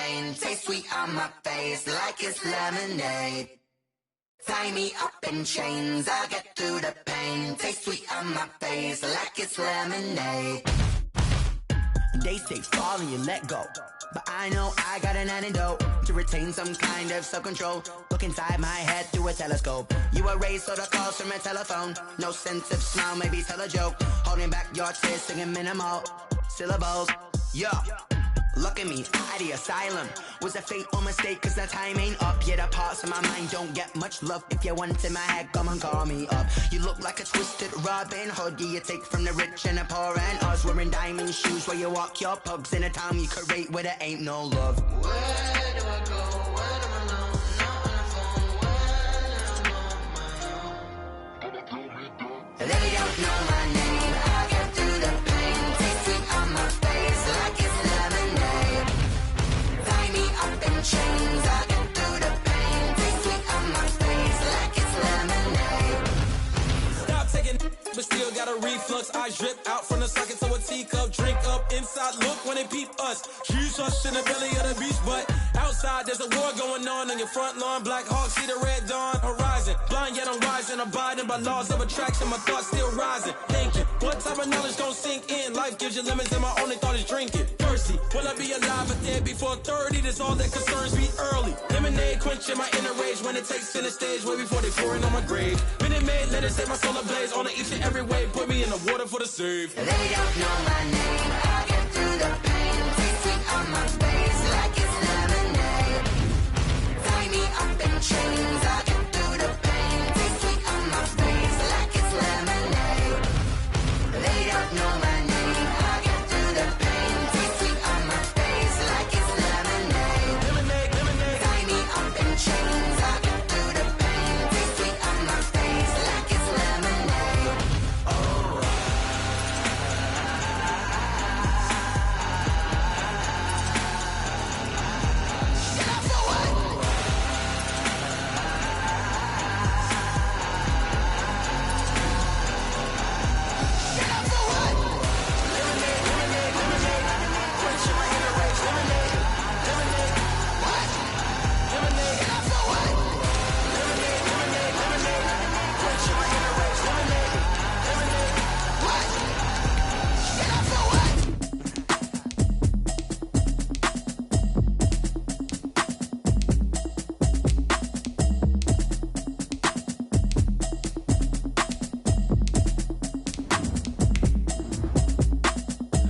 pain. Taste sweet on my face like it's lemonade. Tie me up in chains, I'll get through the pain. Taste sweet on my face like it's lemonade. They say fall and you let go, but I know I got an antidote to retain some kind of self-control. Look inside my head through a telescope. You erase all the calls from a telephone. No sense of smile, maybe tell a joke. Holding back your tears, singing minimal syllables. Yo, look at me, out of the asylum. Was a fate or mistake, cause the time ain't up. Yeah, the parts of my mind don't get much love. If you want in my head, come and call me up. You look like a twisted Robin Hood. Yeah, you take from the rich and the poor and us. Wearing diamond shoes where you walk your pugs. In a town you create where there ain't no love. Where do I go? When I'm alone? Not on the phone. When I'm on my own. They don't know my name. I get through the pain. Taste sweet on my face like it's lemonade. Tie me up in chains. I get through the pain. Taste sweet on my face like it's lemonade. Stop taking, but still got a reflux. Eyes drip out from the socket to a teacup. Drink up inside, look when they peep us. Shoes us in the belly of the beast, but outside there's a war going on your front lawn. Black Hawk, see the red dawn horizon. Blind yet I'm rising, abiding by laws of attraction. My thoughts still rising, thinking what type of knowledge gon' sink in? Life gives you lemons and my only thought is drinking. Thirsty, will I be alive or dead before 30? That's all that concerns me early. Lemonade quenching my inner rage when it takes center stage way before they pouring on my grave. Minute Maid, let it set my soul ablaze on each and every way. Put me in the water for the save. They don't know my name. I get through the pain. Taste sweet on my face like it's lemonade. Tie me up in chains. I get through the pain. Taste sweet on my face like it's lemonade. They don't know my name. I get through the pain. Taste sweet on my face like it's lemonade. Lemonade, lemonade. Tie me up in chains. I get through the pain. Taste sweet on my face like it's lemonade. Oh.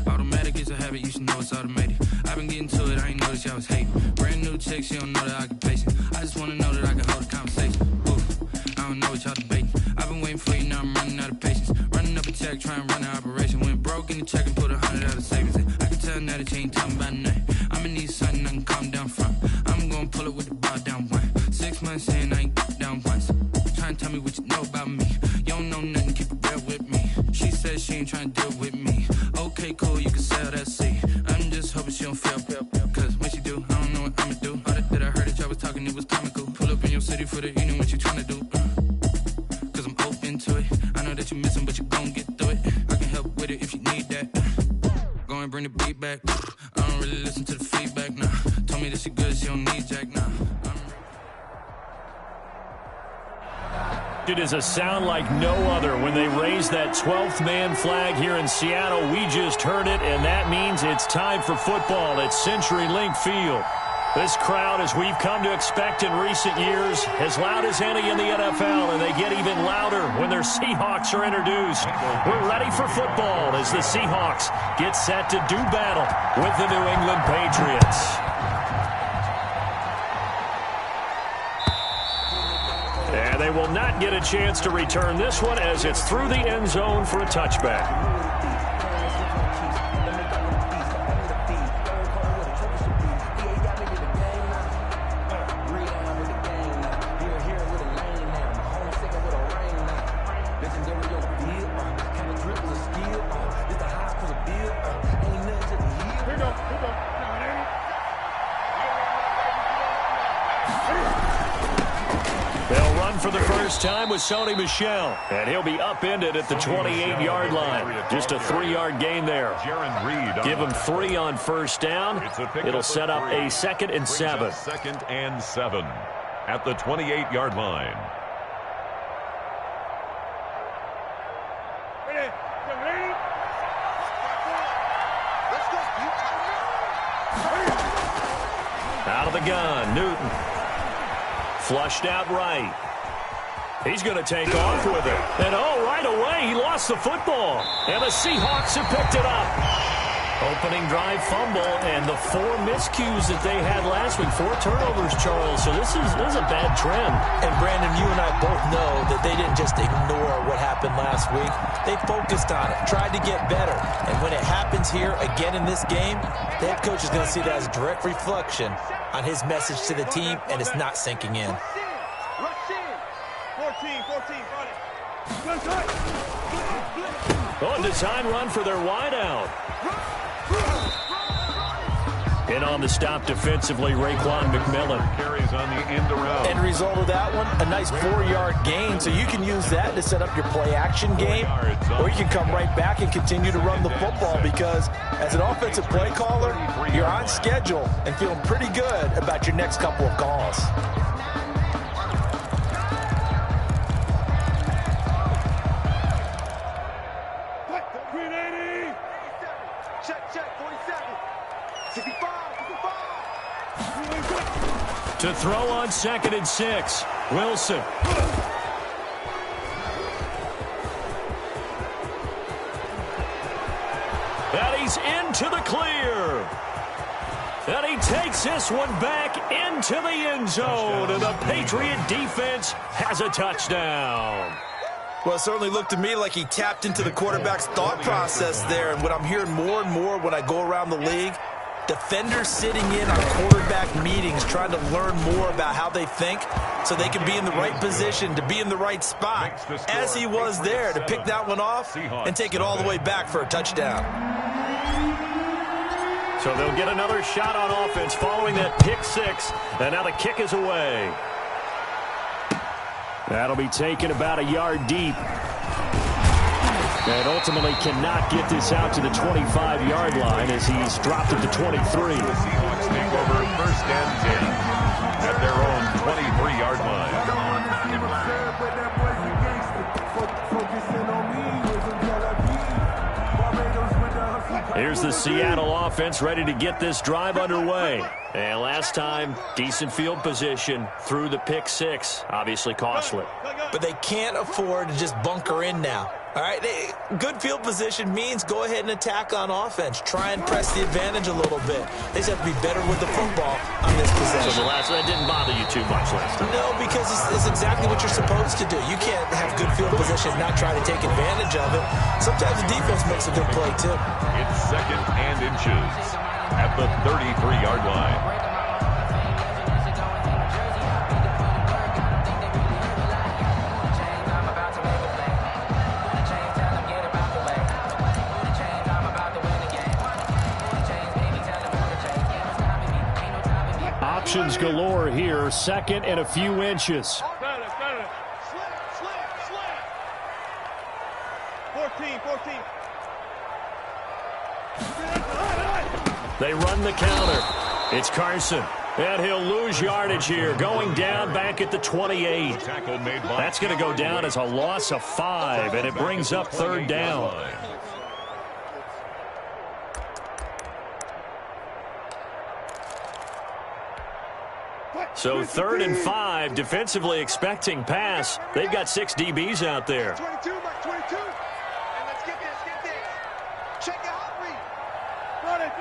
Automatic is a habit, you should know it's automated. I've been getting to it, I ain't noticed y'all was hating. Brand new chick, she don't know the occupation. I just wanna know that I can hold a conversation. Oof, I don't know what y'all debating. I've been waiting for you, now I'm running out of patience. Running up a check, trying to run an operation. Went broke in the check and put 100 out of savings in. I can tell now that you ain't talking about nothing. I'ma need something I can calm down from. I'm gonna pull it with the bar down one. 6 months in, I ain't down once. Trying to tell me what you know about me. You don't know nothing, keep it real with me. She says she ain't trying to deal with me. Okay, cool, you can sell that seed. I'm just hoping she don't fail. Cause when she do, I don't know what I'ma do. All that I heard that y'all was talking, it was comical. Pull up in your city for the evening, what you trying to do? Cause I'm open to it. I know that you missing, but you gon' get through it. I can help with it if you need that. Go and bring the beat back. I don't really listen to the feedback, nah. Told me that she good, she don't need Jack, nah. It is a sound like no other when they raise that 12th man flag here in Seattle. We just heard it, and that means it's time for football at CenturyLink Field. This crowd, as we've come to expect in recent years, as loud as any in the NFL, and they get even louder when their Seahawks are introduced. We're ready for football as the Seahawks get set to do battle with the New England Patriots. And they will not get a chance to return this one as it's through the end zone for a touchback. For for the first time with Sony Michel. And he'll be upended at the 28-yard line. Just a 3-yard gain there. Give him 3 on first down. It'll set up a 2nd and 7. 2nd and 7 at the 28-yard line. Out of the gun, Newton. Flushed out right. He's going to take off with it. And right away, he lost the football. And the Seahawks have picked it up. Opening drive fumble and the 4 miscues that they had last week. 4 turnovers, Charles. So this is a bad trend. And Brandon, you and I both know that they didn't just ignore what happened last week. They focused on it, tried to get better. And when it happens here again in this game, the head coach is going to see that as a direct reflection on his message to the team, and it's not sinking in. On design run for their wideout. In on the stop defensively, Raekwon McMillan. Carries on the end around. End result of that one, a nice 4-yard gain. So you can use that to set up your play-action game, or you can come right back and continue to run the football because as an offensive play caller, you're on schedule and feeling pretty good about your next couple of calls. To throw on 2nd and 6. Wilson. And he's into the clear. And he takes this one back into the end zone. And the Patriot defense has a touchdown. Well, it certainly looked to me like he tapped into the quarterback's thought process there. And what I'm hearing more and more when I go around the league, defenders sitting in on quarterback meetings trying to learn more about how they think so they can be in the right position to be in the right spot, as he was there to pick that one off and take it all the way back for a touchdown. So they'll get another shot on offense following that pick 6, and now the kick is away. That'll be taken about a yard deep. And ultimately cannot get this out to the 25-yard line as he's dropped it to 23. The Seahawks take over 1st and 10 at their own 23-yard line. Here's the Seattle offense ready to get this drive underway. And last time, decent field position through the pick 6. Obviously costly. But they can't afford to just bunker in now. All right, good field position means go ahead and attack on offense. Try and press the advantage a little bit. They just have to be better with the football on this possession. So that didn't bother you too much last time? No, because it's exactly what you're supposed to do. You can't have good field position and not try to take advantage of it. Sometimes the defense makes a good play, too. It's 2nd and inches at the 33-yard line. Options galore here. 2nd and a few inches. 14. They run the counter. It's Carson. And he'll lose yardage here. Going down back at the 28. That's going to go down as a loss of 5. And it brings up 3rd down. So 3rd and 5, defensively expecting pass. They've got 6 DBs out there. 22, Mike, 22. And let's get this. Check the hot read. Got it.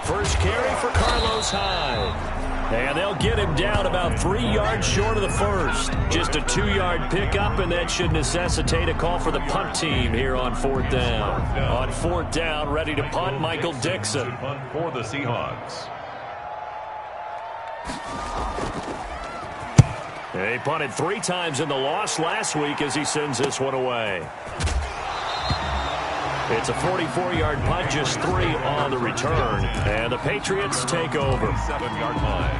First carry for Carlos Hyde. And they'll get him down about 3 yards short of the first. Just a 2-yard pickup, and that should necessitate a call for the punt team here on 4th down. On 4th down, ready to punt, Michael Dixon. Punt for the Seahawks. He punted 3 times in the loss last week as he sends this one away. It's a 44-yard punt, just 3 on the return. And the Patriots take over. 7-yard line.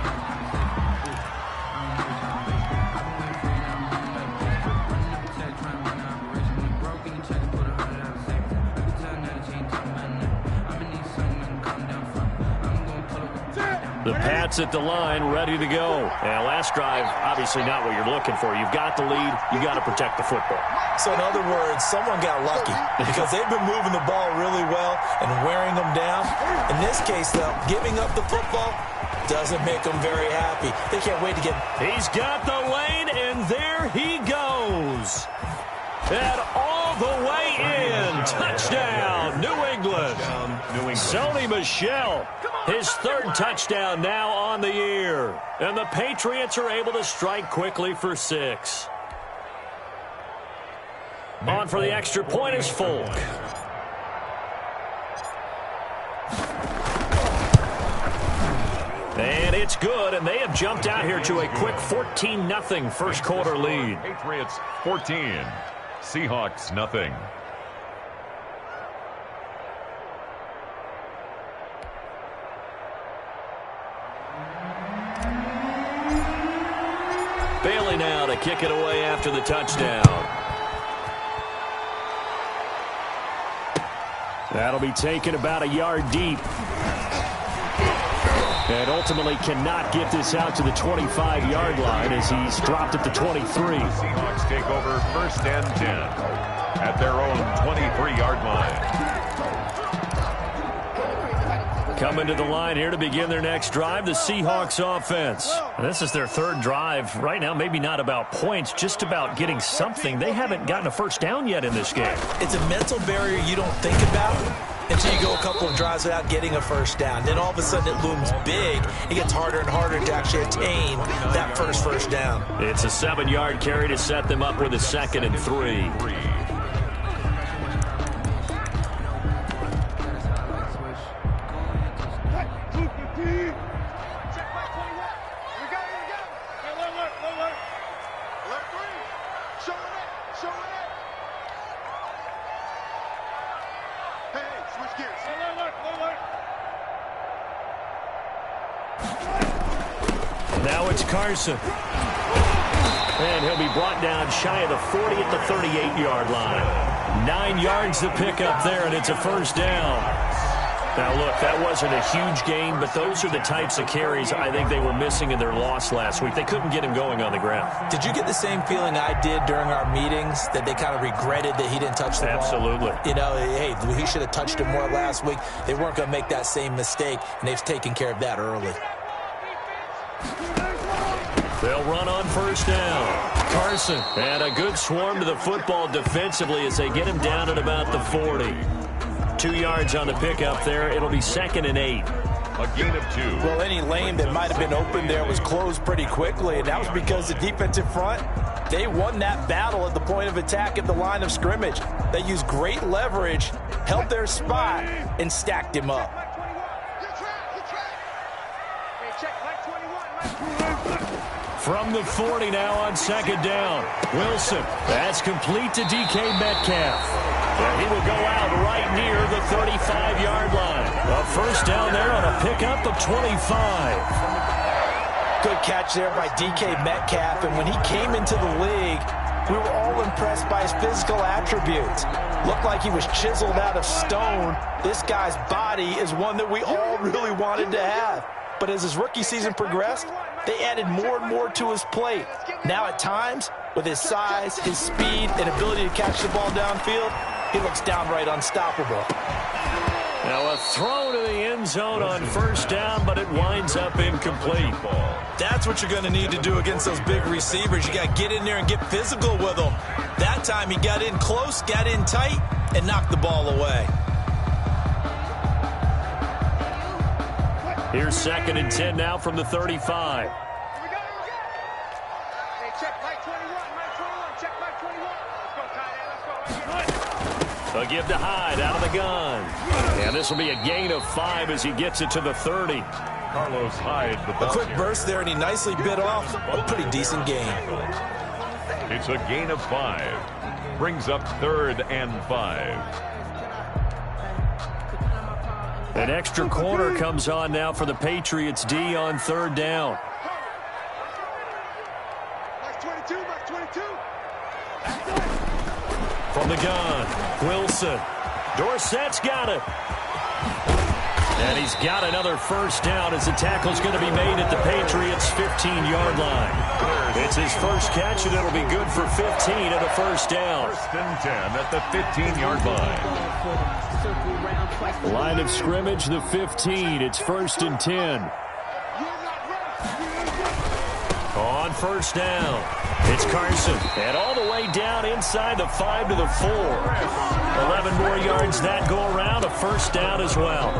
The Pats at the line, ready to go. And last drive, obviously not what you're looking for. You've got the lead. You got to protect the football. So in other words, someone got lucky because they've been moving the ball really well and wearing them down. In this case, though, giving up the football doesn't make them very happy. They can't wait to get... He's got the lane, and there he goes. And all the way in. Touchdown, New England. Sony Michel, his third touchdown now on the year. And the Patriots are able to strike quickly for 6. On for the extra point is Folk. And it's good, and they have jumped out here to a quick 14-0 first quarter lead. Patriots 14, Seahawks nothing. Bailey now to kick it away after the touchdown. That'll be taken about a yard deep. And ultimately cannot get this out to the 25-yard line as he's dropped at the 23. Seahawks take over first and 10 at their own 23-yard line. Coming to the line here to begin their next drive, the Seahawks offense. And this is their third drive. Right now, maybe not about points, just about getting something. They haven't gotten a first down yet in this game. It's a mental barrier you don't think about until you go a couple of drives without getting a first down. Then all of a sudden it looms big. It gets harder and harder to actually attain that first down. It's a 7-yard carry to set them up with a 2nd and 3. Now it's Carson. And he'll be brought down shy of the 40 at the 38-yard line. 9 yards to pick up there, and it's a first down. Now, look, that wasn't a huge gain, but those are the types of carries I think they were missing in their loss last week. They couldn't get him going on the ground. Did you get the same feeling I did during our meetings, that they kind of regretted that he didn't touch the ball? Absolutely. You know, hey, he should have touched it more last week. They weren't going to make that same mistake, and they've taken care of that early. They'll run on first down. Carson, and a good swarm to the football defensively as they get him down at about the 40. 2 yards on the pickup there. It'll be 2nd and 8. A gain of 2. Well, any lane that might have been open there was closed pretty quickly, and that was because the defensive front, they won that battle at the point of attack at the line of scrimmage. They used great leverage, held their spot, and stacked him up. From the 40 now on 2nd down. Wilson, that's complete to DK Metcalf. And he will go out right near the 35-yard line. A first down there on a pickup of 25. Good catch there by DK Metcalf, and when he came into the league, we were all impressed by his physical attributes. Looked like he was chiseled out of stone. This guy's body is one that we all really wanted to have. But as his rookie season progressed, they added more and more to his plate. Now at times, with his size, his speed, and ability to catch the ball downfield, he looks downright unstoppable. Now a throw to the end zone on first down, but it winds up incomplete. That's what you're going to need to do against those big receivers. You got to get in there and get physical with them. That time he got in close, got in tight, and knocked the ball away. Here's 2nd and 10 now from the 35. They'll give to Hyde out of the gun. And this will be a gain of 5 as he gets it to the 30. Carlos Hyde, the ball. A quick burst there, and he nicely bit off a pretty decent gain. It's a gain of 5. Brings up 3rd and 5. An extra corner comes on now for the Patriots D on 3rd down. From the gun, Wilson. Dorsett's got it. And he's got another first down as the tackle's going to be made at the Patriots' 15-yard line. It's his first catch, and it'll be good for 15 at a first down. First and 10 at the 15-yard line. Line of scrimmage, the 15. It's first and 10. On first down, it's Carson. And all the way down inside the 5 to the 4. 11 more yards that go around, a first down as well.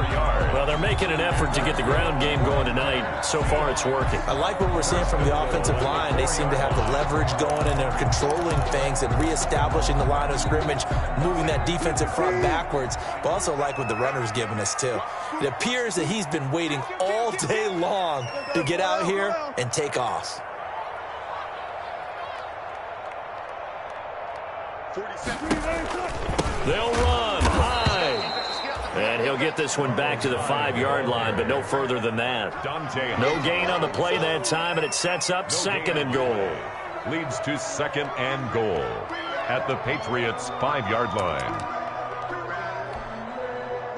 Well, they're making an effort to get the ground game going tonight. So far, it's working. I like what we're seeing from the offensive line. They seem to have the leverage going, and they're controlling things and reestablishing the line of scrimmage, moving that defensive front backwards. But also like what the runner's giving us, too. It appears that he's been waiting all day long to get out here and take off. They'll run high. And he'll get this one back to the 5-yard line, but no further than that. No gain on the play that time, and it sets up second and goal. Leads to second and goal at the Patriots' 5-yard line.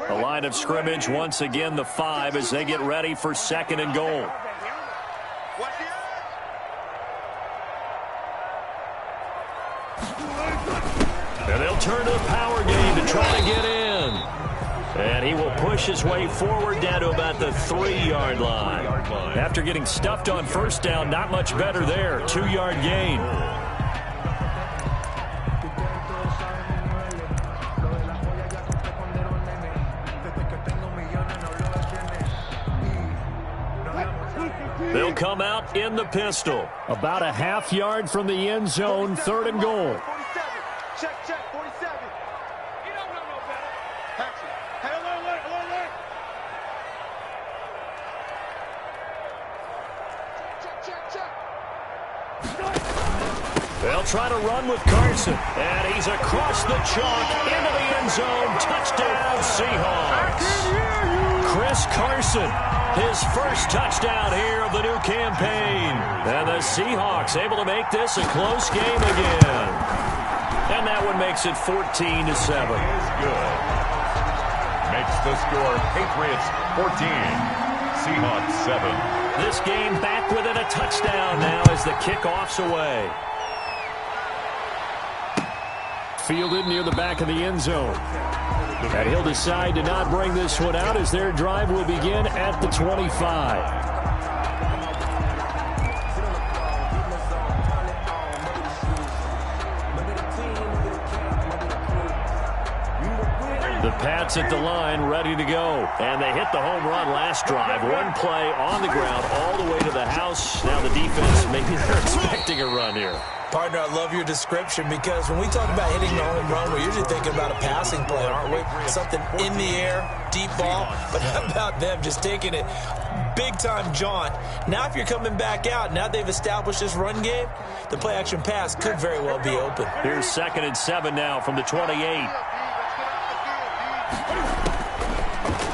The line of scrimmage, once again, the 5 as they get ready for second and goal. And they'll turn to the power game to try to get in. And he will push his way forward down to about the 3-yard line. After getting stuffed on first down, not much better there. 2-yard gain. They'll come out in the pistol. About a half yard from the end zone, third and goal. Check, 47. You don't know no better. Action. Hey, alert. Check. They'll try to run with Carson. And he's across the chalk into the end zone. Touchdown, Seahawks. Chris Carson, his first touchdown here of the new campaign. And the Seahawks able to make this a close game again. And that one makes it 14-7. Is good. Makes the score Patriots 14, Seahawks 7. This game back within a touchdown now as the kickoff's away. Fielded near the back of the end zone. And he'll decide to not bring this one out as their drive will begin at the 25. The Pats at the line, ready to go. And they hit the home run last drive. One play on the ground all the way to the house. Now the defense, maybe they're expecting a run here. Partner, I love your description because when we talk about hitting the home run, we're usually thinking about a passing play, aren't we? Something in the air, deep ball. But how about them just taking it big-time jaunt? Now if you're coming back out, now they've established this run game, the play-action pass could very well be open. Here's 2nd and 7 now from the 28.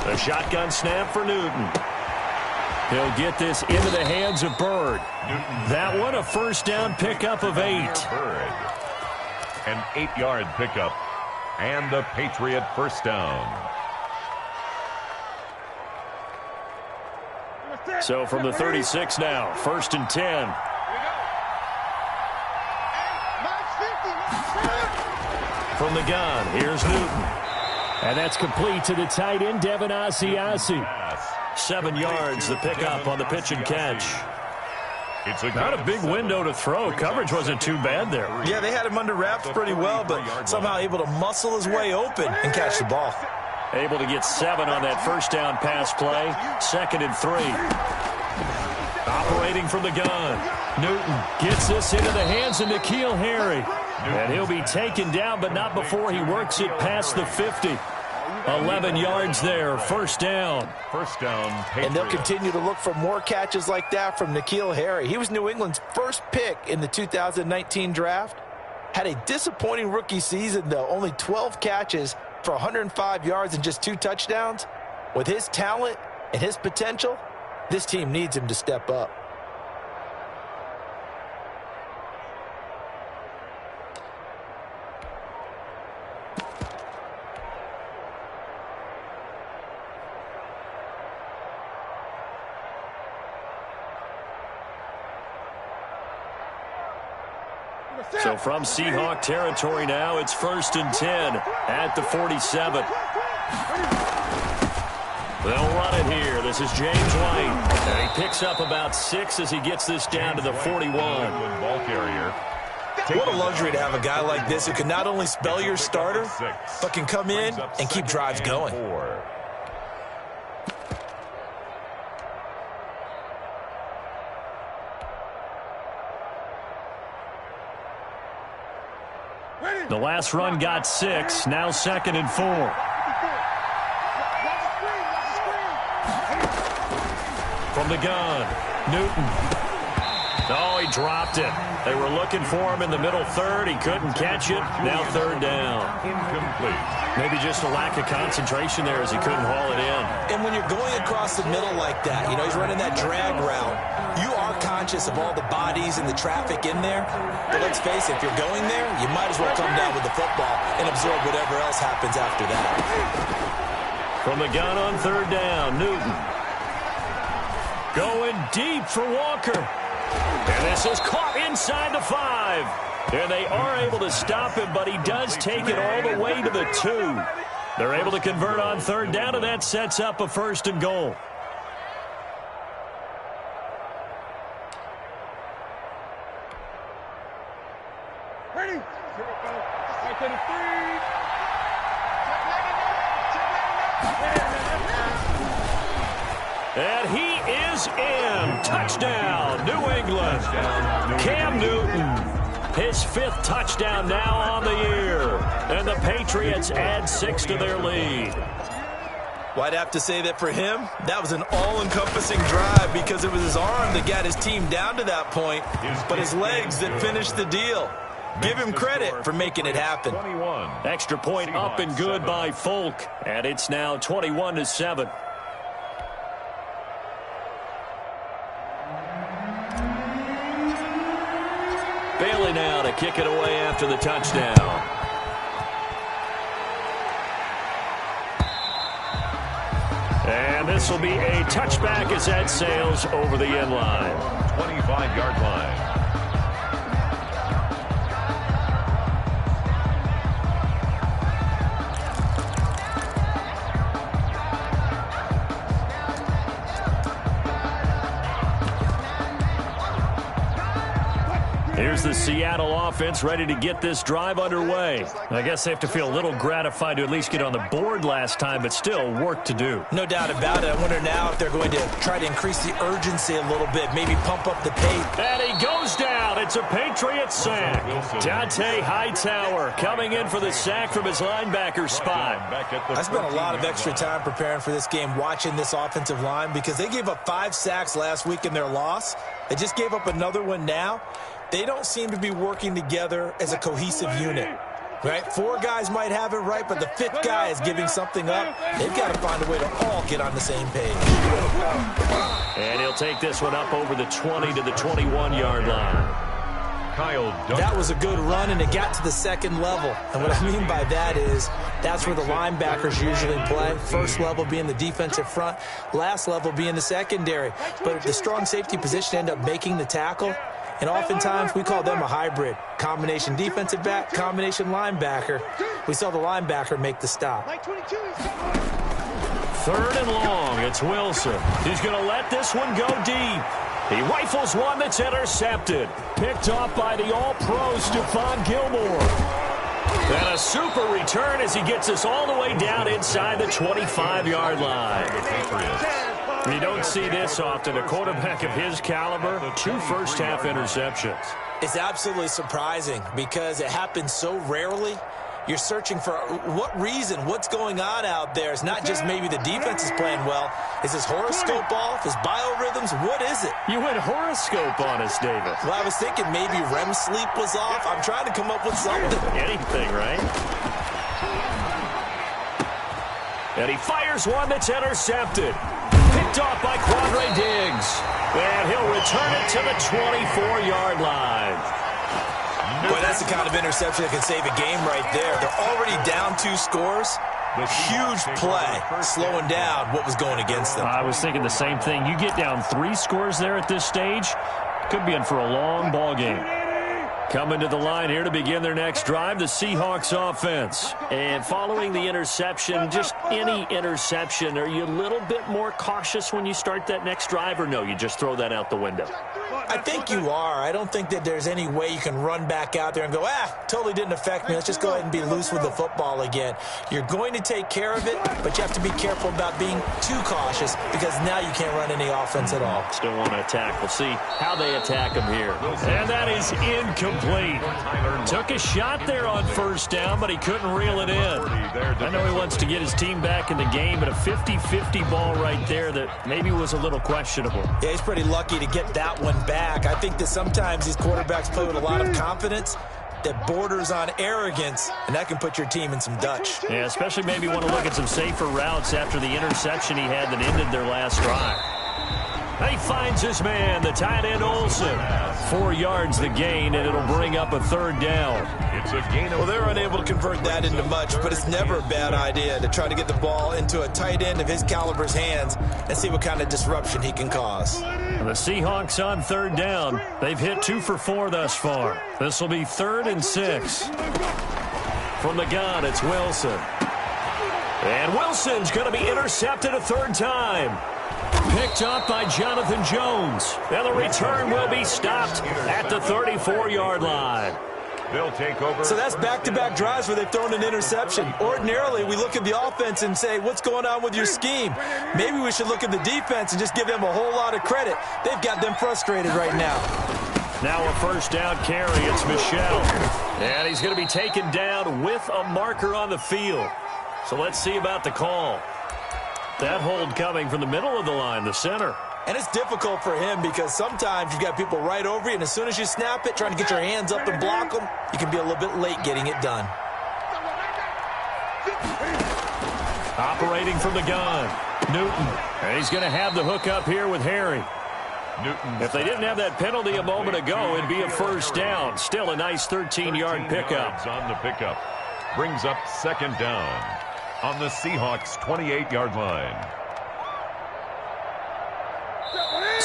A shotgun snap for Newton. He'll get this into the hands of Bird. That one a first down pickup of 8. Bird. An 8-yard pickup. And the Patriot first down. So from the 36 now, 1st and 10. From the gun, here's Newton. And that's complete to the tight end, Devin Asiasi. 7 yards, the pickup on the pitch and catch. It's Not a big window to throw. Coverage wasn't too bad there. Yeah, they had him under wraps pretty well, but somehow able to muscle his way open and catch the ball. Able to get 7 on that first down pass play. 2nd and 3. Operating from the gun. Newton gets this into the hands of N'Keal Harry. And he'll be taken down, but not before he works it past the 50. 11 yards there, first down. First down, And they'll continue to look for more catches like that from N'Keal Harry. He was New England's first pick in the 2019 draft. Had a disappointing rookie season, though. Only 12 catches for 105 yards and just 2 touchdowns. With his talent and his potential, this team needs him to step up. So from Seahawk territory now, it's 1st and 10 at the 47. They'll run it here. This is James White. And he picks up about 6 as he gets this down to the 41. Ball carrier. What a luxury to have a guy like this who can not only spell your starter, but can come in and keep drives going. The last run got 6. Now 2nd and 4. From the gun, Newton. Oh, he dropped it. They were looking for him in the middle third. He couldn't catch it. Now 3rd down. Incomplete. Maybe just a lack of concentration there as he couldn't haul it in. And when you're going across the middle like that, he's running that drag route, you are conscious of all the bodies and the traffic in there. But let's face it, if you're going there, you might as well come down with the football and absorb whatever else happens after that. From the gun on 3rd down, Newton. Going deep for Walker. And this is caught inside the 5. And they are able to stop him, but he does take it all the way to the 2. They're able to convert on 3rd down, and that sets up a 1st and goal. Ready? Here we go. Right to the 3. And he is in. Touchdown, New England. Cam Newton, his 5th touchdown now on the year. And the Patriots add 6 to their lead. Well, I'd have to say that for him, that was an all-encompassing drive because it was his arm that got his team down to that point, but his legs that finished the deal. Give him credit for making it happen. Extra point up and good by Folk. And it's now 21-7. Bailey now to kick it away after the touchdown. And this will be a touchback as that sails over the end line. 25-yard line. Here's the Seattle offense ready to get this drive underway. I guess they have to feel a little gratified to at least get on the board last time, but still work to do. No doubt about it. I wonder now if they're going to try to increase the urgency a little bit, maybe pump up the pace. And he goes down. It's a Patriot sack. Dante Hightower coming in for the sack from his linebacker spot. I spent a lot of extra time preparing for this game, watching this offensive line, because they gave up 5 sacks last week in their loss. They just gave up another one now. They don't seem to be working together as a cohesive unit, right? 4 guys might have it right, but the 5th guy is giving something up. They've got to find a way to all get on the same page. And he'll take this one up over the 20 to the 21-yard line. That was a good run, and it got to the 2nd level. And what I mean by that is that's where the linebackers usually play. First level being the defensive front, last level being the secondary. But the strong safety position ended up making the tackle. And oftentimes, we call them a hybrid. Combination defensive back, combination linebacker. We saw the linebacker make the stop. 3rd and long. It's Wilson. He's going to let this one go deep. He rifles one that's intercepted. Picked off by the all-pro Stephon Gilmore. And a super return as he gets us all the way down inside the 25-yard line. You don't see this often. A quarterback of his caliber, 2 first-half interceptions. It's absolutely surprising because it happens so rarely. You're searching for what reason, what's going on out there. It's not just maybe the defense is playing well. Is his horoscope off? His biorhythms? What is it? You went horoscope on us, David. Well, I was thinking maybe REM sleep was off. I'm trying to come up with something. Anything, right? And he fires one that's intercepted. Picked off by Quandre Diggs. And he'll return it to the 24-yard line. Boy, that's the kind of interception that can save a game right there. They're already down 2 scores. Huge play, slowing down what was going against them. I was thinking the same thing. You get down 3 scores there at this stage, could be in for a long ball game. Coming to the line here to begin their next drive, the Seahawks offense. And following the interception, just any interception, are you a little bit more cautious when you start that next drive, or no, you just throw that out the window? I think you are. I don't think that there's any way you can run back out there and go, totally didn't affect me. Let's just go ahead and be loose with the football again. You're going to take care of it, but you have to be careful about being too cautious because now you can't run any offense at all. Still want to attack. We'll see how they attack them here. And that is incomplete. Took a shot there on first down, but he couldn't reel it in. I know he wants to get his team back in the game, but a 50-50 ball right there that maybe was a little questionable. Yeah, he's pretty lucky to get that one back. I think that sometimes these quarterbacks play with a lot of confidence that borders on arrogance, and that can put your team in some Dutch. Yeah, especially maybe want to look at some safer routes after the interception he had that ended their last drive. He finds his man, the tight end Olsen. 4 yards the gain, and it'll bring up a third down. It's a gain. Well, they're unable to convert that into much, but it's never a bad idea to try to get the ball into a tight end of his caliber's hands and see what kind of disruption he can cause. The Seahawks on third down. They've hit 2 for 4 thus far. This will be 3rd and 6. From the gun, it's Wilson. And Wilson's going to be intercepted a third time. Picked up by Jonathan Jones. And the return will be stopped at the 34-yard line. They'll take over. So that's back-to-back drives where they've thrown an interception. Ordinarily, we look at the offense and say, what's going on with your scheme? Maybe we should look at the defense and just give them a whole lot of credit. They've got them frustrated right now. Now a first down carry. It's Michel. And he's going to be taken down with a marker on the field. So let's see about the call. That hold coming from the middle of the line, the center. And it's difficult for him because sometimes you've got people right over you, and as soon as you snap it, trying to get your hands up and block them, you can be a little bit late getting it done. Operating from the gun, Newton. And he's going to have the hook up here with Harry. Newton. If they didn't have that penalty a moment ago, it'd be a first down. Still a nice 13-yard pickup. On the pickup. Brings up second down on the Seahawks' 28-yard line.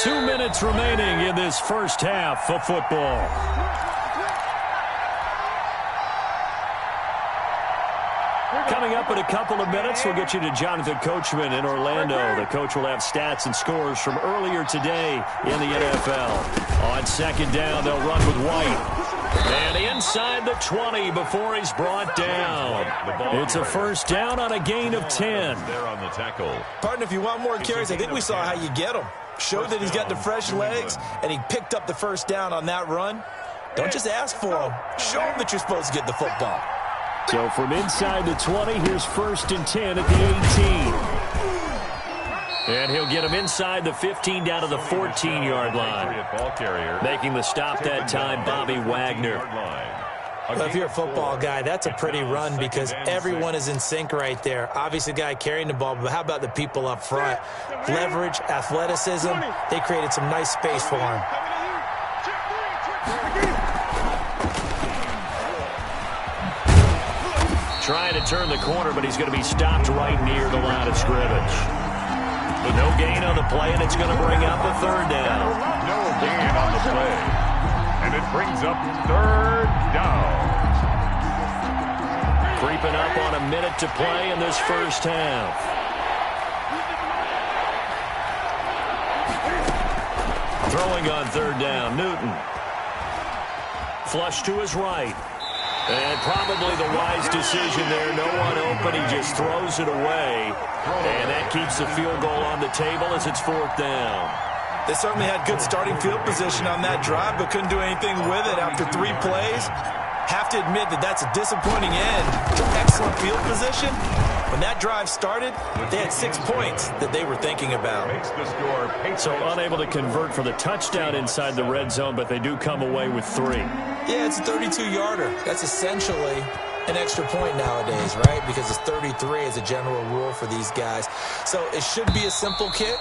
2 minutes remaining in this first half of football. Coming up in a couple of minutes, we'll get you to Jonathan Coachman in Orlando. The coach will have stats and scores from earlier today in the NFL. On second down, they'll run with White. And inside the 20 before he's brought down. It's a first down on a gain of 10. There on the tackle. Partner, if you want more carries, I think we saw how you get them. Showed that he's got the fresh legs, and he picked up the first down on that run. Don't just ask for them. Show them that you're supposed to get the football. So from inside the 20, here's 1st and 10 at the 18. And he'll get him inside the 15 down to the 14-yard line. Making the stop that time, Bobby Wagner. Well, if you're a football guy, that's a pretty run because everyone is in sync right there. Obviously, the guy carrying the ball, but how about the people up front? Leverage, athleticism, they created some nice space for him. Trying to turn the corner, but he's going to be stopped right near the line of scrimmage. With no gain on the play, and it's going to bring up a third down. No gain on the play. And it brings up third down. Creeping up on a minute to play in this first half. Throwing on third down, Newton. Flush to his right. And probably the wise decision there. No one open. He just throws it away. And that keeps the field goal on the table as it's 4th down. They certainly had good starting field position on that drive, but couldn't do anything with it after 3 plays. Have to admit that that's a disappointing end to excellent field position. When that drive started, they had 6 points that they were thinking about. So unable to convert for the touchdown inside the red zone, but they do come away with 3. Yeah, it's a 32-yarder. That's essentially an extra point nowadays, right? Because it's 33 as a general rule for these guys. So it should be a simple kick.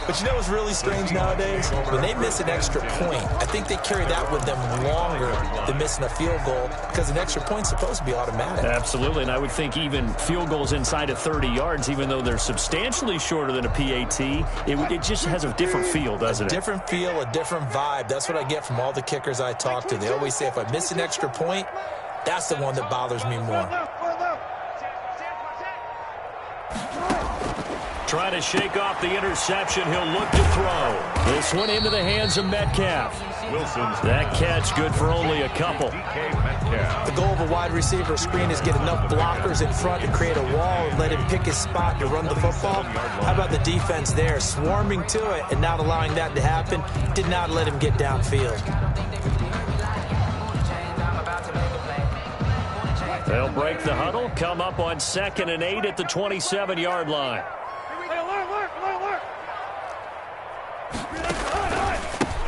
But you know what's really strange nowadays? When they miss an extra point, I think they carry that with them longer than missing a field goal because an extra point's supposed to be automatic. Absolutely, and I would think even field goals inside of 30 yards, even though they're substantially shorter than a PAT, it just has a different feel, doesn't it? A different feel, a different vibe. That's what I get from all the kickers I talk to. They always say if I miss an extra point, that's the one that bothers me more. Trying to shake off the interception. He'll look to throw. This one into the hands of Metcalf. Wilson's that catch good for only a couple. The goal of a wide receiver screen is get enough blockers in front to create a wall and let him pick his spot to run the football. How about the defense there? Swarming to it and not allowing that to happen. Did not let him get downfield. They'll break the huddle, come up on 2nd and 8 at the 27-yard line.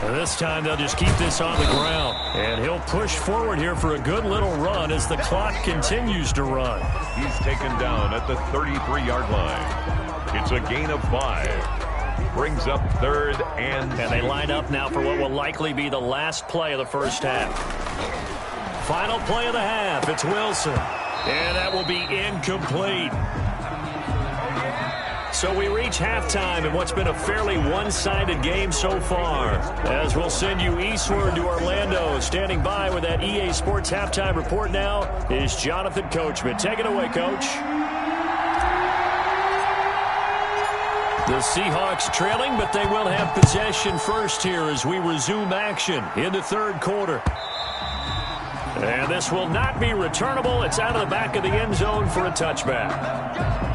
And this time they'll just keep this on the ground. And he'll push forward here for a good little run as the clock continues to run. He's taken down at the 33-yard line. It's a gain of 5. Brings up 3rd and they line up now for what will likely be the last play of the first half. Final play of the half. It's Wilson. And that will be incomplete. So we reach halftime in what's been a fairly one-sided game so far. As we'll send you eastward to Orlando. Standing by with that EA Sports halftime report now is Jonathan Coachman. Take it away, Coach. The Seahawks trailing, but they will have possession first here as we resume action in the 3rd quarter. And this will not be returnable. It's out of the back of the end zone for a touchback.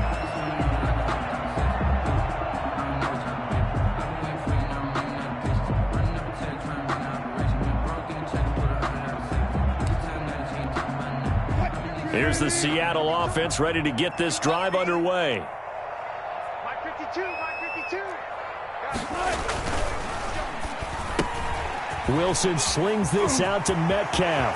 Here's the Seattle offense ready to get this drive underway. My 52. Wilson slings this out to Metcalf.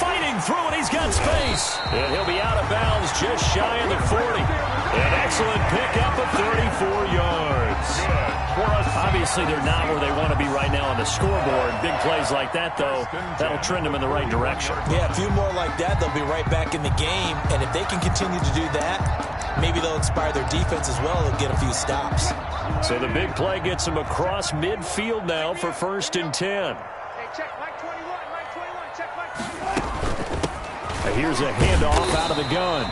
Fighting through it, he's got space. And he'll be out of bounds just shy of the 40. An excellent pickup of 34 yards. Obviously, they're not where they want to be right now on the scoreboard. Big plays like that, though, that'll trend them in the right direction. Yeah, a few more like that, they'll be right back in the game. And if they can continue to do that, maybe they'll inspire their defense as well. They'll get a few stops. So the big play gets them across midfield now for 1st and 10. Hey, check Mike 21, check Mike 21. Here's a handoff out of the gun.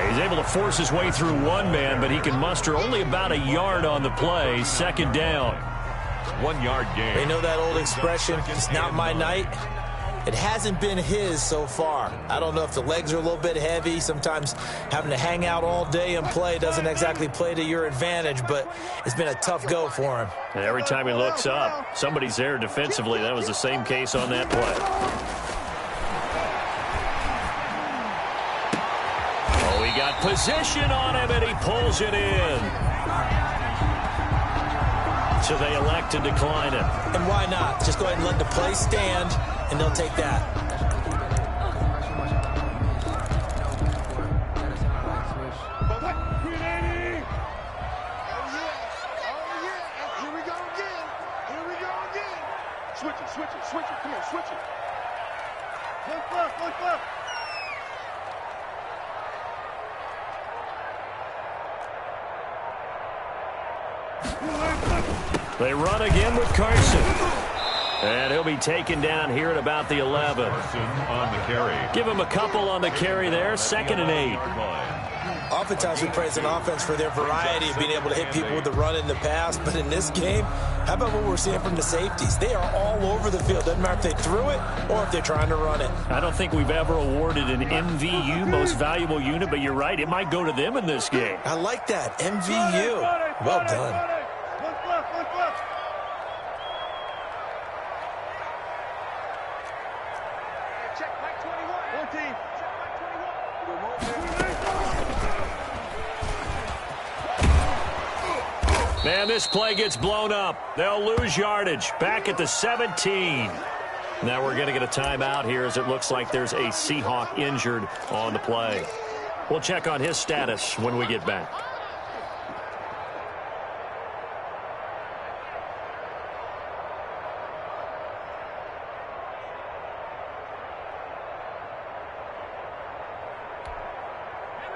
He's able to force his way through one man, but he can muster only about a yard on the play. 2nd down. 1-yard gain. They know that old expression, it's not my night. It hasn't been his so far. I don't know if the legs are a little bit heavy. Sometimes having to hang out all day and play doesn't exactly play to your advantage, but it's been a tough go for him. And every time he looks up, somebody's there defensively. That was the same case on that play. Got position on him, and he pulls it in. So they elect to decline it. And why not? Just go ahead and let the play stand, and they'll take that. Switch it. Come on, switch it. Look left. They run again with Carson. And he'll be taken down here at about the 11. On the carry. Give him a couple on the carry there. 2nd and 8. Oftentimes we praise an offense for their variety of being able to hit people with the run in the pass. But in this game, how about what we're seeing from the safeties? They are all over the field. Doesn't matter if they threw it or if they're trying to run it. I don't think we've ever awarded an MVU, most valuable unit, but you're right. It might go to them in this game. I like that. MVU. Well done. Look left. Check Mike 21. 14. Man, this play gets blown up. They'll lose yardage. Back at the 17. Now we're going to get a timeout here as it looks like there's a Seahawk injured on the play. We'll check on his status when we get back.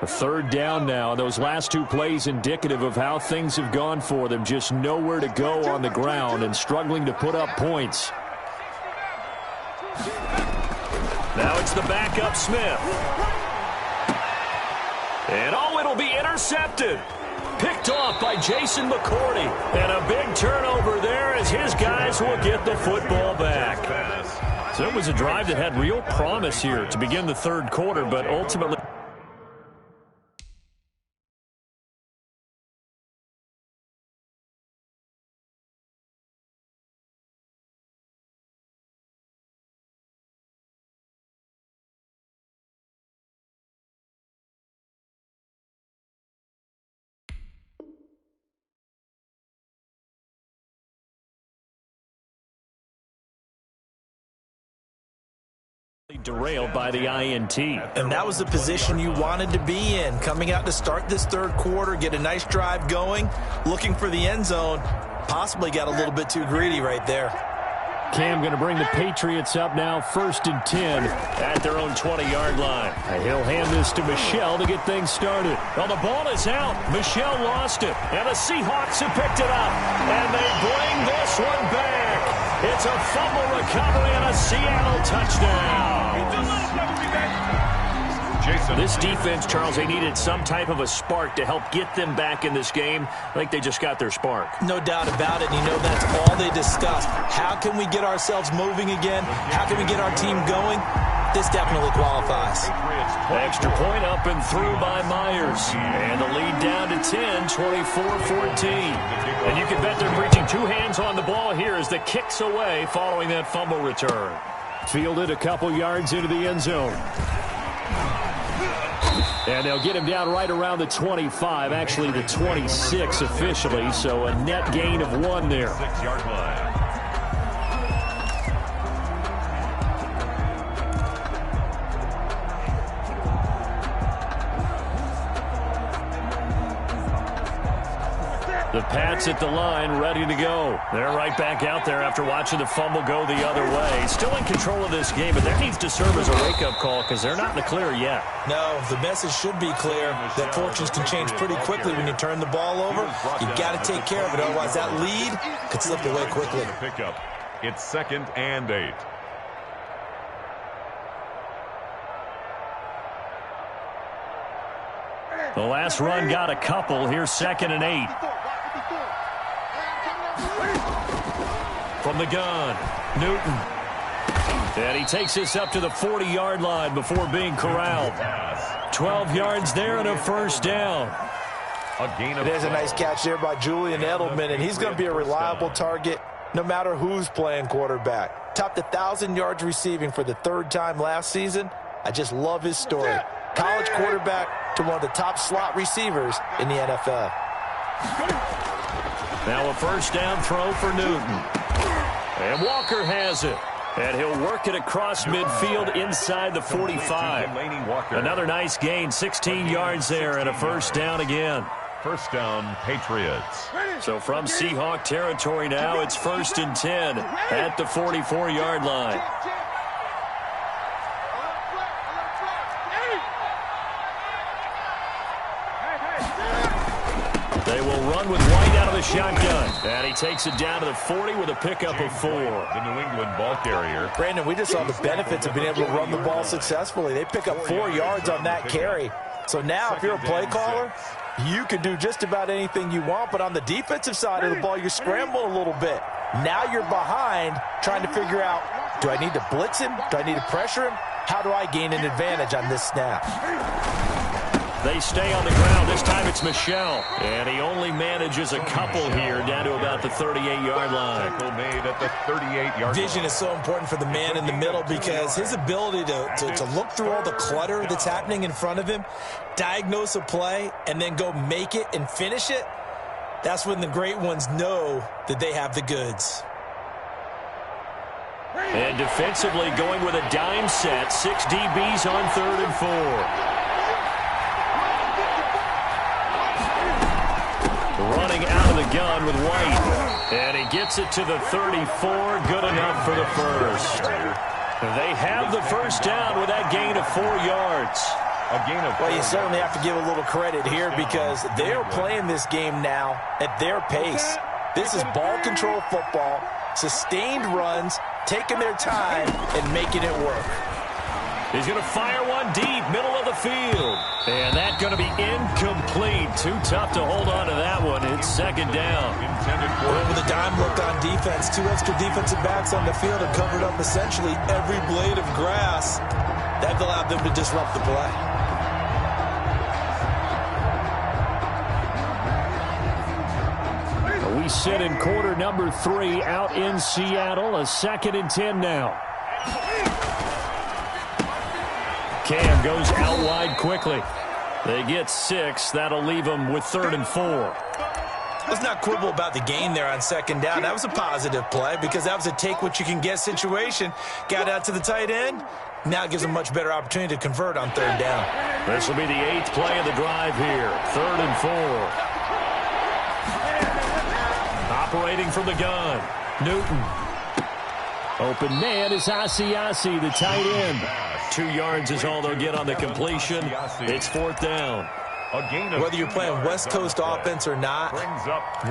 A third down now. Those last two plays indicative of how things have gone for them. Just nowhere to go on the ground and struggling to put up points. Now it's the backup Smith. And it'll be intercepted. Picked off by Jason McCourty. And a big turnover there as his guys will get the football back. So it was a drive that had real promise here to begin the third quarter, but ultimately derailed by the INT. And that was the position you wanted to be in. Coming out to start this third quarter, get a nice drive going, looking for the end zone. Possibly got a little bit too greedy right there. Cam going to bring the Patriots up now, 1st and 10 at their own 20-yard line. And he'll hand this to Michel to get things started. Well, the ball is out. Michel lost it. And the Seahawks have picked it up. And they bring this one back. It's a fumble recovery and a Seattle touchdown. This defense, Charles, they needed some type of a spark to help get them back in this game. I think they just got their spark. No doubt about it. You know, that's all they discussed. How can we get ourselves moving again? How can we get our team going? This definitely qualifies. Extra point up and through by Myers. And the lead down to 10, 24-14. And you can bet they're reaching two hands on the ball here as the kick's away following that fumble return. Fielded a couple yards into the end zone. And they'll get him down right around the 25, actually the 26 officially, so a net gain of 1 there. 6-yard line. The Pats at the line, ready to go. They're right back out there after watching the fumble go the other way. Still in control of this game, but that needs to serve as a wake-up call because they're not in the clear yet. No, the message should be clear that fortunes can change pretty quickly when you turn the ball over. You've got to take care of it, otherwise that lead could slip away quickly. Pickup. It's 2nd and 8. The last run got a couple. Here's 2nd and 8. From the gun, Newton. And he takes this up to the 40-yard line before being corralled. 12 yards there and a first down. There's a nice catch there by Julian Edelman, and he's going to be a reliable target no matter who's playing quarterback. Topped 1,000 yards receiving for the 3rd time last season. I just love his story. College quarterback to one of the top slot receivers in the NFL. Now a first down throw for Newton. And Walker has it. And he'll work it across midfield inside the 45. Another nice gain, 16 yards there and a first down again. First down, Patriots. So from Seahawk territory now, it's 1st and 10 at the 44-yard line. They will run with White out of the shotgun. And he takes it down to the 40 with a pickup of 4. The New England ball carrier. Brandon, we just saw the benefits of being able to run the ball successfully. They pick up 4 yards on that carry. So now if you're a play caller, you can do just about anything you want. But on the defensive side of the ball, you scramble a little bit. Now you're behind trying to figure out, do I need to blitz him? Do I need to pressure him? How do I gain an advantage on this snap? They stay on the ground. This time it's Michel. And he only manages a couple here down to about the 38-yard line. Tackle made at the 38-yard line. Vision is so important for the man in the middle because his ability to look through all the clutter that's happening in front of him, diagnose a play, and then go make it and finish it, that's when the great ones know that they have the goods. And defensively going with a dime set. 6 DBs on 3rd and 4. Running out of the gun with White. And he gets it to the 34. Good enough for the first. They have the first down with that gain of 4 yards. Well, you certainly have to give a little credit here because they're playing this game now at their pace. This is ball control football, sustained runs, taking their time, and making it work. He's going to fire one deep, middle of the field. And that's going to be incomplete. Too tough to hold on to that one. It's 2nd down. Well, with a dime look on defense, 2 extra defensive backs on the field and covered up essentially every blade of grass. That allowed them to disrupt the play. We sit in quarter number 3 out in Seattle. A 2nd and 10 now. Cam goes out wide quickly. They get 6. That'll leave them with 3rd and 4. Let's not quibble about the gain there on 2nd down. That was a positive play because that was a take-what-you-can-get situation. Got out to the tight end. Now it gives them a much better opportunity to convert on 3rd down. This will be the 8th play of the drive here. 3rd and 4. Operating from the gun. Newton. Open man is Asiasi, the tight end. 2 yards is all they'll get on the completion. It's 4th down. Whether you're playing West Coast offense or not,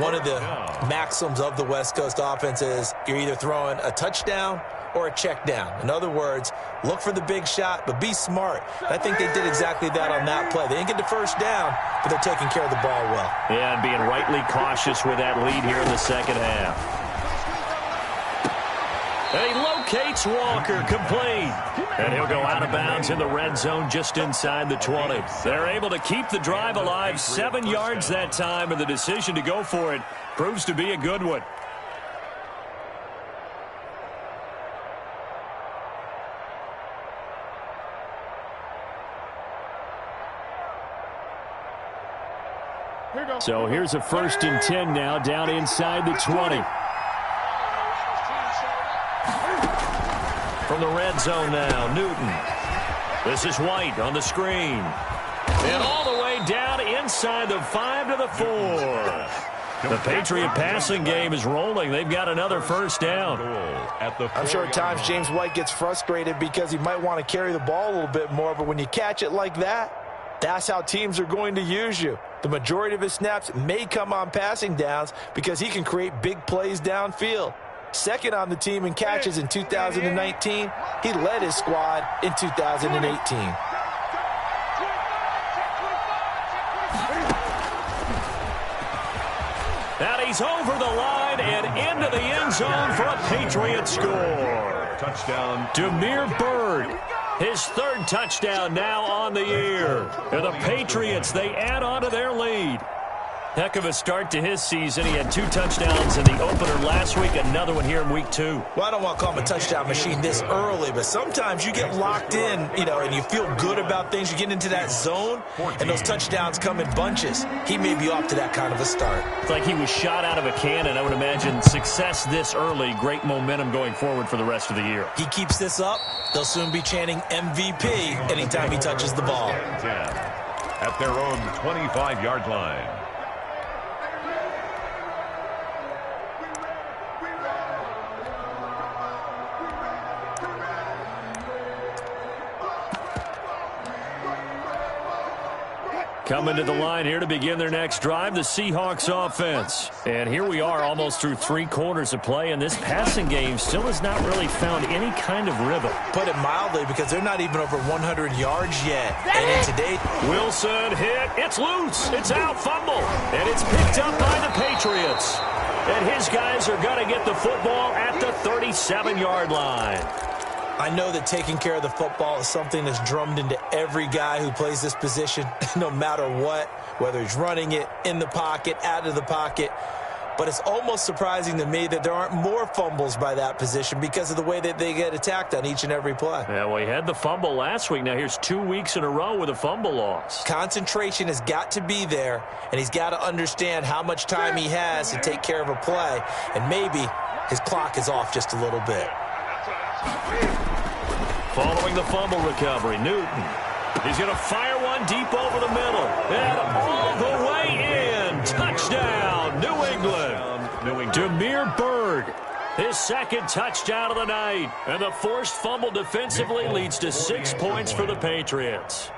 one of the maxims of the West Coast offense is you're either throwing a touchdown or a check down. In other words, look for the big shot, but be smart. I think they did exactly that on that play. They didn't get the first down, but they're taking care of the ball well. Yeah, and being rightly cautious with that lead here in the 2nd half. And he locates Walker, complete. And he'll go out of bounds in the red zone just inside the 20. They're able to keep the drive alive, 7 yards that time, and the decision to go for it proves to be a good one. So here's a 1st and 10 now down inside the 20. From the red zone now, Newton. This is White on the screen. And all the way down inside the 5 to the 4. The Patriot passing game is rolling. They've got another first down. I'm sure at times James White gets frustrated because he might want to carry the ball a little bit more, but when you catch it like that, that's how teams are going to use you. The majority of his snaps may come on passing downs because he can create big plays downfield. Second on the team in catches in 2019. He led his squad in 2018. And he's over the line and into the end zone for a Patriot score. Touchdown. Demir Bird. His 3rd touchdown now on the year. And the Patriots, they add on to their lead. Heck of a start to his season. He had 2 touchdowns in the opener last week, another one here in week 2. Well, I don't want to call him a touchdown machine this early, but sometimes you get locked in, and you feel good about things. You get into that zone, and those touchdowns come in bunches. He may be off to that kind of a start. It's like he was shot out of a cannon. I would imagine success this early, great momentum going forward for the rest of the year. He keeps this up, they'll soon be chanting MVP anytime he touches the ball. At their own 25-yard line. Coming to the line here to begin their next drive, the Seahawks offense. And here we are almost through 3 quarters of play, and this passing game still has not really found any kind of rhythm. Put it mildly, because they're not even over 100 yards yet. And in today, Wilson hit. It's loose. It's out. Fumble. And it's picked up by the Patriots. And his guys are going to get the football at the 37-yard line. I know that taking care of the football is something that's drummed into every guy who plays this position, no matter what, whether he's running it, in the pocket, out of the pocket. But it's almost surprising to me that there aren't more fumbles by that position because of the way that they get attacked on each and every play. Yeah, well, he had the fumble last week. Now here's 2 weeks in a row with a fumble loss. Concentration has got to be there, and he's got to understand how much time he has to take care of a play. And maybe his clock is off just a little bit. Following the fumble recovery, Newton. He's going to fire one deep over the middle. And all the way in. Touchdown, New England. Demir Bird, his second touchdown of the night. And the forced fumble defensively leads to 6 points for the Patriots.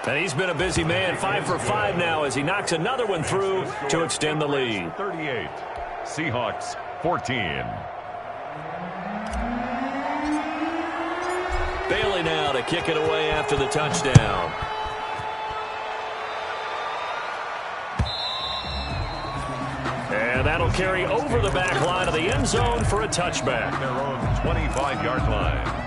And he's been a busy man, 5 for 5 now as he knocks another one through to extend the lead. 38, Seahawks 14. Bailey now to kick it away after the touchdown. And that'll carry over the back line of the end zone for a touchback. Their own 25-yard line.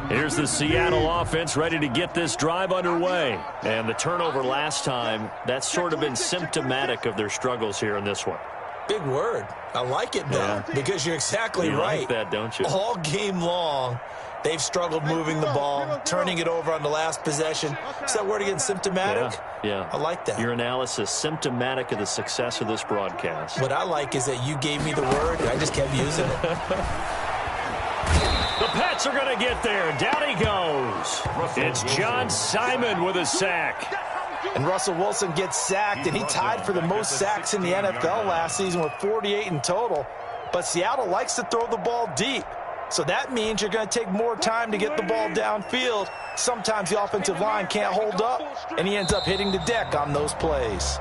Here's the Seattle offense ready to get this drive underway. And the turnover last time, that's sort of been symptomatic of their struggles here in this one. Big word. I like it, though, because you're exactly right. You like that, don't you? All game long, they've struggled moving the ball, turning it over on the last possession. Is that word again, symptomatic? Yeah. I like that. Your analysis, symptomatic of the success of this broadcast. What I like is that you gave me the word, and I just kept using it. The Pats are going to get there. Down he goes. It's John Simon with a sack. And Russell Wilson gets sacked, and he tied for the most sacks in the NFL last season with 48 in total. But Seattle likes to throw the ball deep. So that means you're going to take more time to get the ball downfield. Sometimes the offensive line can't hold up, and he ends up hitting the deck on those plays.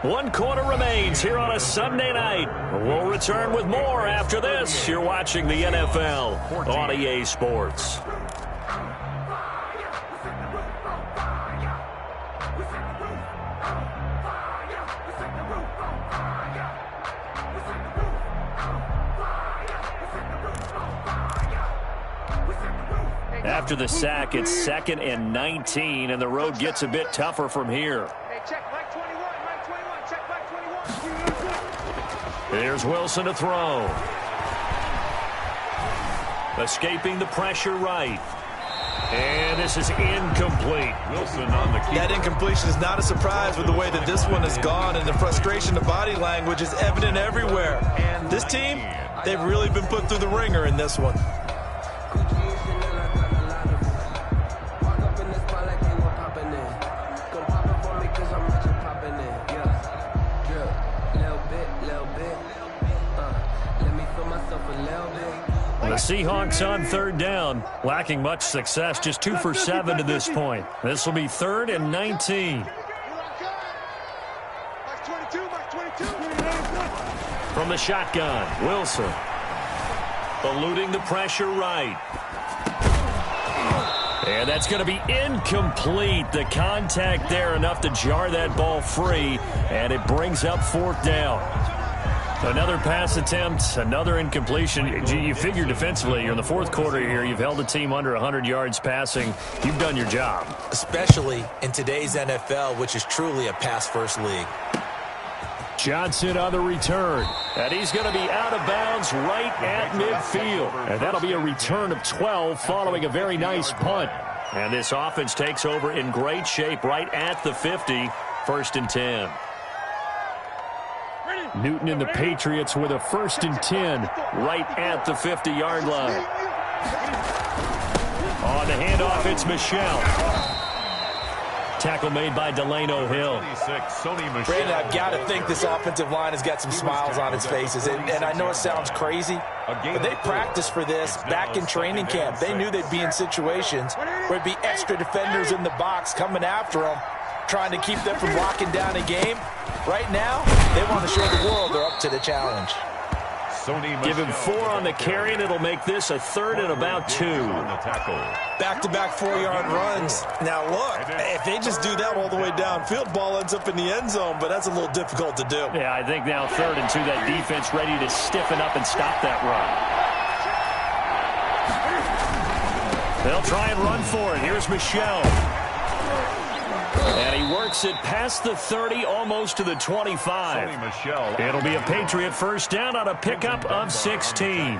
1 quarter remains here on a Sunday night. We'll return with more after this. You're watching the NFL on EA Sports. After the sack, it's 2nd and 19, and the road gets a bit tougher from here. There's Wilson to throw. Escaping the pressure right. And this is incomplete. Wilson on the key. That incompletion is not a surprise with the way that this one has gone, and the frustration of body language is evident everywhere. And this team, they've really been put through the ringer in this one. The Seahawks on 3rd down, lacking much success, just 2 for 7 to this point. This will be 3rd and 19. From the shotgun, Wilson. Eluding the pressure right. And that's going to be incomplete. The contact there enough to jar that ball free, and it brings up 4th down. Another pass attempt, another incompletion. You figure defensively, you're in the 4th quarter here. You've held a team under 100 yards passing. You've done your job. Especially in today's NFL, which is truly a pass-first league. Johnson on the return. And he's going to be out of bounds right at midfield. And that'll be a return of 12 following a very nice punt. And this offense takes over in great shape right at the 50, 1st and 10. Newton and the Patriots with a 1st and 10 right at the 50-yard line. On the handoff, it's Michel. Tackle made by Delano Hill. Brandon, I've got to think this offensive line has got some smiles on its faces. And I know it sounds crazy, but they practiced for this back in training camp. They knew they'd be in situations where there'd be extra defenders in the box coming after them, trying to keep them from locking down a game. Right now, they want to show the world they're up to the challenge. Give him 4 on the carry, and it'll make this a 3rd and about 2. Back-to-back 4-yard runs. Now, look, if they just do that all the way downfield, ball ends up in the end zone, but that's a little difficult to do. Yeah, I think now 3rd and 2, that defense ready to stiffen up and stop that run. They'll try and run for it. Here's Michel. And he works it past the 30, almost to the 25. It'll be a Patriot 1st down on a pickup of 16.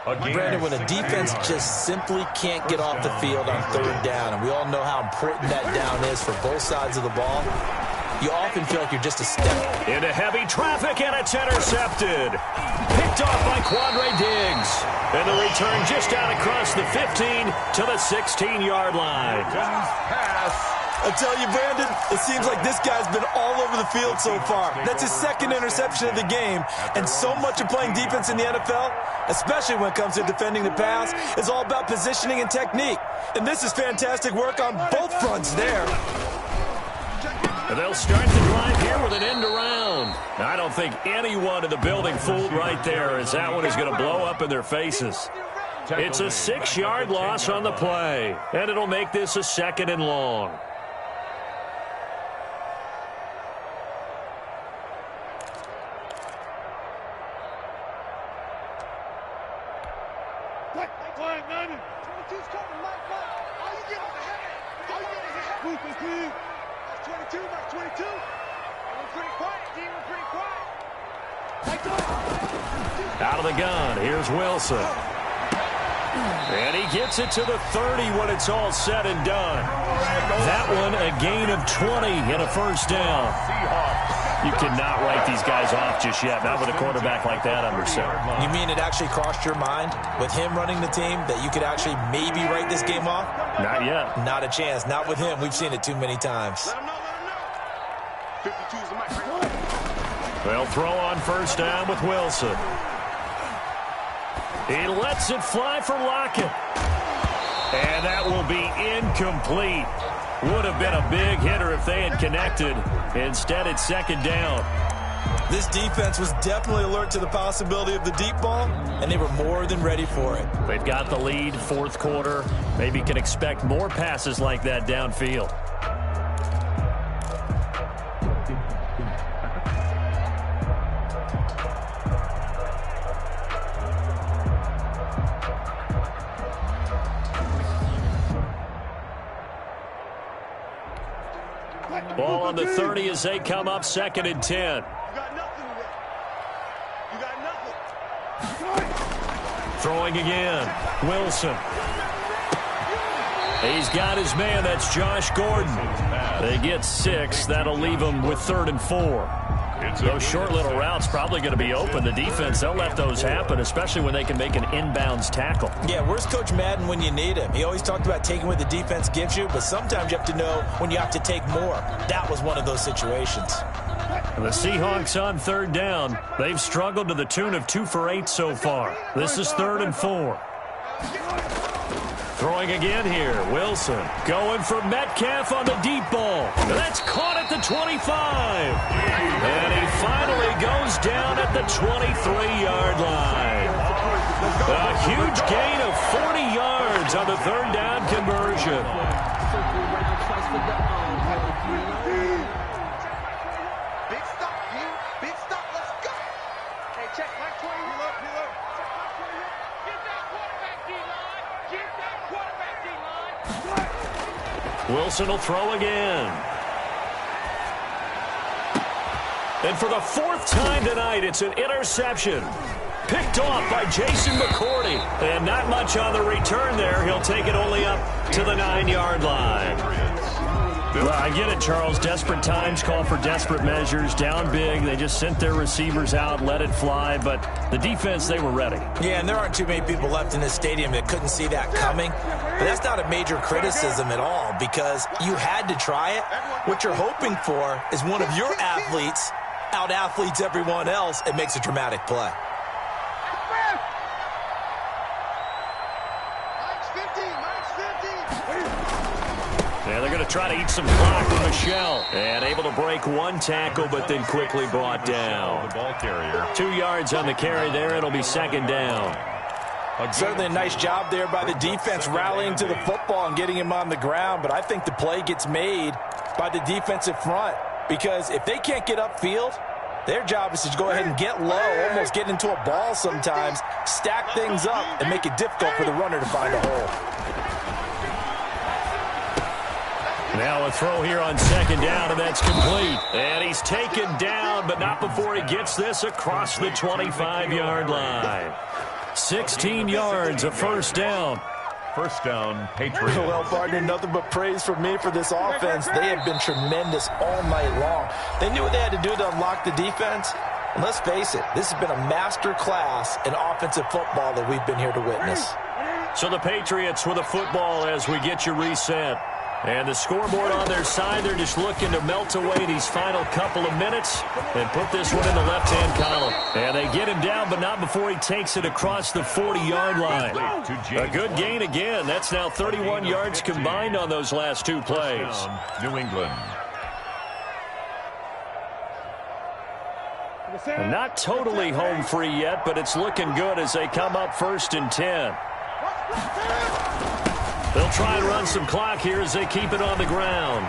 Brandon, when a defense just simply can't get off the field on third down, and we all know how important that down is for both sides of the ball, you often feel like you're just a step. Into heavy traffic, and it's intercepted. Picked off by Quandre Diggs. And the return just out across the 15 to the 16-yard line. I tell you, Brandon, it seems like this guy's been all over the field so far. That's his second interception of the game. And so much of playing defense in the NFL, especially when it comes to defending the pass, is all about positioning and technique. And this is fantastic work on both fronts there. And they'll start the drive here with an end around. Now, I don't think anyone in the building fooled right there, as that one is going to blow up in their faces. It's a 6-yard loss on the play, and it'll make this a 2nd and long. Out of the gun, here's Wilson. And he gets it to the 30 when it's all said and done. That one, a gain of 20 and a first down. You cannot write these guys off just yet, not with a quarterback like that under center. You mean it actually crossed your mind with him running the team that you could actually maybe write this game off? Not yet. Not a chance. Not with him. We've seen it too many times. They'll throw on first down with Wilson. He lets it fly for Lockett. And that will be incomplete. Would have been a big hitter if they had connected. Instead, it's 2nd down. This defense was definitely alert to the possibility of the deep ball, and they were more than ready for it. They've got the lead, 4th quarter. Maybe can expect more passes like that downfield. Ball on the 30 as they come up 2nd and 10. You got nothing today. You got nothing. Throwing again. Wilson. He's got his man. That's Josh Gordon. They get 6. That'll leave them with 3rd and 4. Those short little routes probably going to be open. The defense, they'll let those happen, especially when they can make an inbounds tackle. Yeah, where's Coach Madden when you need him? He always talked about taking what the defense gives you, but sometimes you have to know when you have to take more. That was one of those situations. The Seahawks on 3rd down. They've struggled to the tune of 2 for 8 so far. This is 3rd and 4. Throwing again here, Wilson going for Metcalf on the deep ball. That's caught at the 25. And he finally goes down at the 23-yard line. A huge gain of 40 yards on the 3rd down conversion. Big stop, dude. Big stop. Let's go. Hey, check Mike 20. Reload. Check Mike 20. Get that quarterback, D-line. Get that quarterback, D-line. Wilson will throw again. And for the 4th time tonight, it's an interception. Picked off by Jason McCourty. And not much on the return there. He'll take it only up to the 9-yard line. Well, I get it, Charles. Desperate times call for desperate measures. Down big. They just sent their receivers out, let it fly. But the defense, they were ready. Yeah, and there aren't too many people left in this stadium that couldn't see that coming. But that's not a major criticism at all because you had to try it. What you're hoping for is one of your athletes out-athletes everyone else and makes a dramatic play. Yeah, they're going to try to eat some clock with Michelle. And able to break one tackle, but then quickly brought down. 2 yards on the carry there. It'll be 2nd down. Certainly a nice job there by the defense rallying to the football and getting him on the ground. But I think the play gets made by the defensive front. Because if they can't get upfield, their job is to go ahead and get low, almost get into a ball sometimes, stack things up, and make it difficult for the runner to find a hole. Now a throw here on 2nd down, and that's complete. And he's taken down, but not before he gets this across the 25-yard line. 16 yards, a first down. First down, Patriots. Well, partner, nothing but praise from me for this offense. They have been tremendous all night long. They knew what they had to do to unlock the defense. And let's face it, this has been a master class in offensive football that we've been here to witness. So the Patriots with the football as we get you reset. And the scoreboard on their side, they're just looking to melt away these final couple of minutes and put this one in the left-hand column. And they get him down, but not before he takes it across the 40-yard line. A good gain again. That's now 31 yards combined on those last two plays. New England. Not totally home free yet, but it's looking good as they come up 1st and 10. They'll try and run some clock here as they keep it on the ground.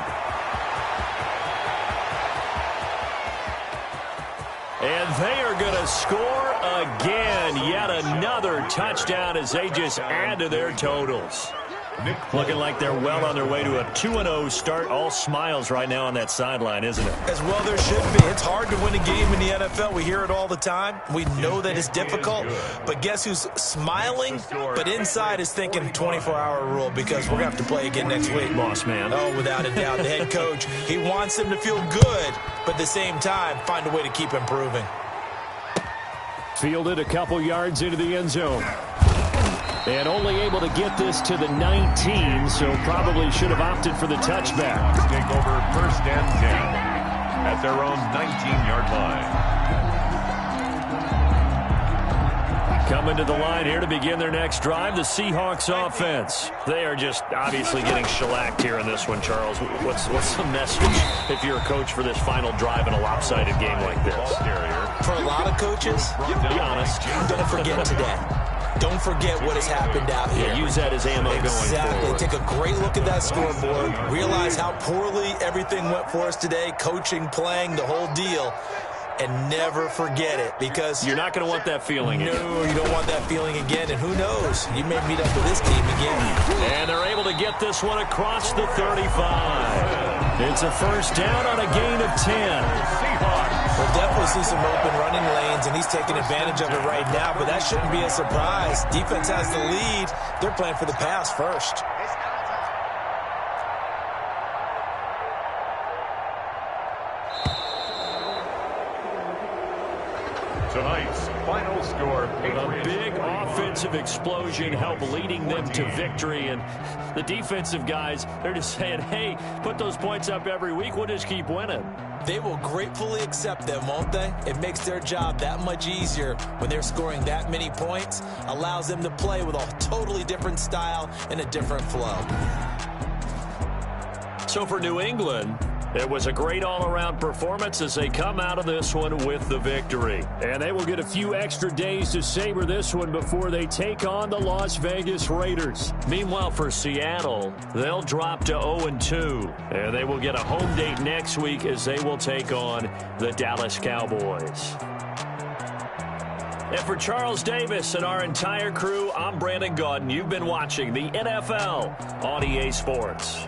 And they are going to score again. Yet another touchdown as they just add to their totals. Looking like they're well on their way to a 2-0 start. All smiles right now on that sideline, isn't it? As well there should be. It's hard to win a game in the NFL. We hear it all the time. We know that it's difficult. But guess who's smiling, but inside is thinking 24-hour rule because we're going to have to play again next week. Boss man. Oh, without a doubt. The head coach, he wants them to feel good, but at the same time, find a way to keep improving. Fielded a couple yards into the end zone. And only able to get this to the 19, so probably should have opted for the touchback. Take over 1st and 10 at their own 19-yard line. Coming to the line here to begin their next drive, the Seahawks offense. They are just obviously getting shellacked here in this one, Charles. What's the message if you're a coach for this final drive in a lopsided game like this? For a lot of coaches, be honest, don't forget today. Don't forget what has happened out here. Yeah, use that as ammo going forward. Exactly. Take a great look at that scoreboard. Realize how poorly everything went for us today. Coaching, playing, the whole deal. And never forget it because you're not going to want that feeling again. No, you don't want that feeling again. And who knows? You may meet up with this team again. And they're able to get this one across the 35. It's a first down on a gain of 10. Seahawks. We'll definitely see some open running lanes, and he's taking advantage of it right now, but that shouldn't be a surprise. Defense has the lead. They're playing for the pass first. Tonight's final score, Patriots. A big offensive explosion helped leading them to victory, and the defensive guys, they're just saying, hey, put those points up every week, we'll just keep winning. They will gratefully accept them, won't they? It makes their job that much easier when they're scoring that many points, allows them to play with a totally different style and a different flow. So for New England, it was a great all-around performance as they come out of this one with the victory. And they will get a few extra days to savor this one before they take on the Las Vegas Raiders. Meanwhile, for Seattle, they'll drop to 0-2. And they will get a home date next week as they will take on the Dallas Cowboys. And for Charles Davis and our entire crew, I'm Brandon Gaudin. You've been watching the NFL on EA Sports.